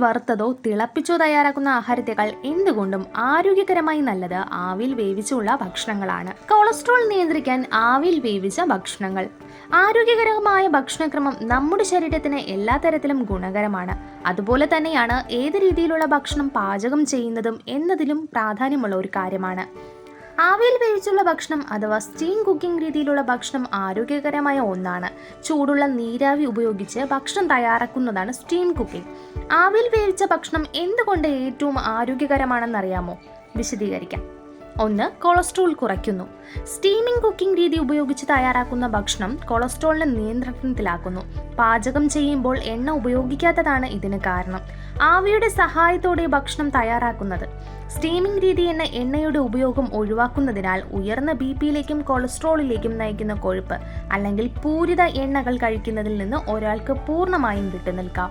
വറുത്തതോ തിളപ്പിച്ചോ തയ്യാറാക്കുന്ന ആഹാരത്തേക്കാൾ എന്തുകൊണ്ടും ആരോഗ്യകരമായി നല്ലത് ആവിയിൽ വേവിച്ചുള്ള ഭക്ഷണങ്ങളാണ്. കൊളസ്ട്രോൾ നിയന്ത്രിക്കാൻ ആവിയിൽ വേവിച്ച ഭക്ഷണങ്ങൾ. ആരോഗ്യകരമായ ഭക്ഷണക്രമം നമ്മുടെ ശരീരത്തിന് എല്ലാ തരത്തിലും ഗുണകരമാണ്. അതുപോലെ തന്നെയാണ് ഏത് രീതിയിലുള്ള ഭക്ഷണം പാചകം ചെയ്യുന്നതും എന്നതിലും പ്രാധാന്യമുള്ള ഒരു കാര്യമാണ്. ആവിയിൽ വേവിച്ചുള്ള ഭക്ഷണം അഥവാ സ്റ്റീം കുക്കിംഗ് രീതിയിലുള്ള ഭക്ഷണം ആരോഗ്യകരമായ ഒന്നാണ്. ചൂടുള്ള നീരാവി ഉപയോഗിച്ച് ഭക്ഷണം തയ്യാറാക്കുന്നതാണ് സ്റ്റീം കുക്കിംഗ്. ആവിയിൽ വേവിച്ച ഭക്ഷണം എന്തുകൊണ്ട് ഏറ്റവും ആരോഗ്യകരമാണെന്നറിയാമോ? വിശദീകരിക്കാം. 1. കൊളസ്ട്രോൾ കുറയ്ക്കുന്നു. സ്റ്റീമിംഗ് കുക്കിംഗ് രീതി ഉപയോഗിച്ച് തയ്യാറാക്കുന്ന ഭക്ഷണം കൊളസ്ട്രോളിനെ നിയന്ത്രണത്തിലാക്കുന്നു. പാചകം ചെയ്യുമ്പോൾ എണ്ണ ഉപയോഗിക്കാത്തതാണ് ഇതിന് കാരണം. ആവിയുടെ സഹായത്തോടെ ഭക്ഷണം തയ്യാറാക്കുന്നത്. സ്റ്റീമിംഗ് രീതി എണ്ണയുടെ ഉപയോഗം ഒഴിവാക്കുന്നതിനാൽ ഉയർന്ന ബിപിയിലേക്കും കൊളസ്ട്രോളിലേക്കും നയിക്കുന്ന കൊഴുപ്പ് അല്ലെങ്കിൽ പൂരിത എണ്ണകൾ കഴിക്കുന്നതിൽ നിന്ന് ഒരാൾക്ക് പൂർണ്ണമായും വിട്ടുനിൽക്കാം.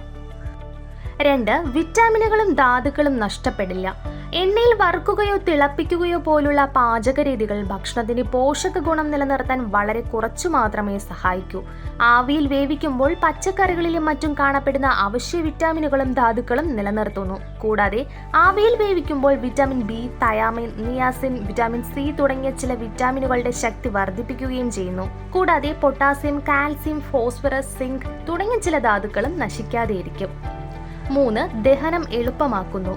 2. വിറ്റാമിനുകളും ധാതുക്കളും നഷ്ടപ്പെടില്ല. എണ്ണയിൽ വറുക്കുകയോ തിളപ്പിക്കുകയോ പോലുള്ള പാചകരീതികൾ ഭക്ഷണത്തിന്റെ പോഷക ഗുണം നിലനിർത്താൻ വളരെ കുറച്ചു മാത്രമേ സഹായിക്കൂ. ആവിയിൽ വേവിക്കുമ്പോൾ പച്ചക്കറികളിലും മറ്റും കാണപ്പെടുന്ന അവശ്യ വിറ്റാമിനുകളും ധാതുക്കളും നിലനിർത്തുന്നു. കൂടാതെ ആവിയിൽ വേവിക്കുമ്പോൾ vitamin B, thiamine, niacin, vitamin C തുടങ്ങിയ ചില വിറ്റാമിനുകളുടെ ശക്തി വർദ്ധിപ്പിക്കുകയും ചെയ്യുന്നു. കൂടാതെ പൊട്ടാസ്യം, കാൽസ്യം, ഫോസ്ഫറസ്, സിങ്ക് തുടങ്ങിയ ചില ധാതുക്കളും നശിക്കാതെയിരിക്കും. 3. ദഹനം എളുപ്പമാക്കുന്നു.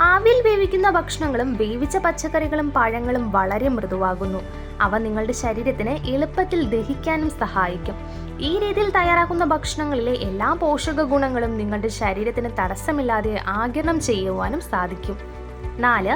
ആവിയിൽ വേവിക്കുന്ന ഭക്ഷണങ്ങളും വേവിച്ച പച്ചക്കറികളും പഴങ്ങളും വളരെ മൃദുവാകുന്നു. അവ നിങ്ങളുടെ ശരീരത്തിന് എളുപ്പത്തിൽ ദഹിക്കാനും സഹായിക്കും. ഈ രീതിയിൽ തയ്യാറാക്കുന്ന ഭക്ഷണങ്ങളിലെ എല്ലാ പോഷക ഗുണങ്ങളും നിങ്ങളുടെ ശരീരത്തിന് തടസ്സമില്ലാതെ ആഗിരണം ചെയ്യുവാനും സാധിക്കും. 4.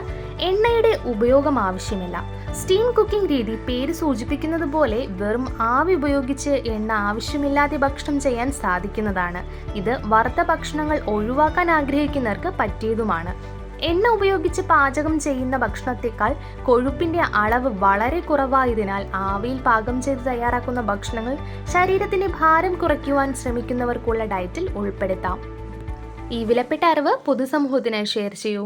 എണ്ണയുടെ ഉപയോഗം ആവശ്യമില്ല. സ്റ്റീം കുക്കിംഗ് രീതി പേര് സൂചിപ്പിക്കുന്നത് പോലെ വെറും ആവി ഉപയോഗിച്ച് എണ്ണ ആവശ്യമില്ലാതെ ഭക്ഷണം ചെയ്യാൻ സാധിക്കുന്നതാണ്. ഇത് വറുത്ത ഭക്ഷണങ്ങൾ ഒഴിവാക്കാൻ ആഗ്രഹിക്കുന്നവർക്ക് പറ്റിയതുമാണ്. എണ്ണ ഉപയോഗിച്ച് പാചകം ചെയ്യുന്ന ഭക്ഷണത്തേക്കാൾ കൊഴുപ്പിന്റെ അളവ് വളരെ കുറവായതിനാൽ ആവിയിൽ പാകം ചെയ്ത് തയ്യാറാക്കുന്ന ഭക്ഷണങ്ങൾ ശരീരത്തിന്റെ ഭാരം കുറയ്ക്കുവാൻ ശ്രമിക്കുന്നവർക്കുള്ള ഡയറ്റിൽ ഉൾപ്പെടുത്താം. ഈ വിലപ്പെട്ട അറിവ് പൊതുസമൂഹത്തിനായി ഷെയർ ചെയ്യൂ.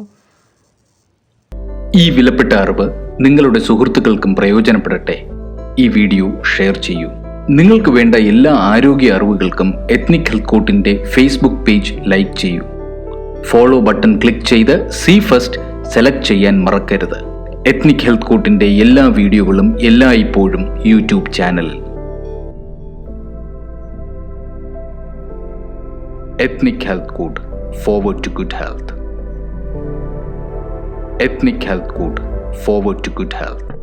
ഈ വിലപ്പെട്ട അറിവ് നിങ്ങളുടെ സുഹൃത്തുക്കൾക്കും പ്രയോജനപ്പെടട്ടെ. ഈ വീഡിയോ ഷെയർ ചെയ്യൂ. നിങ്ങൾക്ക് വേണ്ട എല്ലാ ആരോഗ്യ അറിവുകൾക്കും എത്നിക് ഹെൽത്ത് കോട്ടിന്റെ ഫേസ്ബുക്ക് പേജ് ലൈക്ക് ചെയ്യൂ. ഫോളോ ബട്ടൺ ക്ലിക്ക് ചെയ്ത് സി ഫസ്റ്റ് സെലക്ട് ചെയ്യാൻ മറക്കരുത്. എത്നിക് ഹെൽത്ത് കോട്ടിന്റെ എല്ലാ വീഡിയോകളും എല്ലായ്പ്പോഴും യൂട്യൂബ് ചാനലിൽ. Ethnic health court, forward to good health. Ethnic Health Code, forward to good health.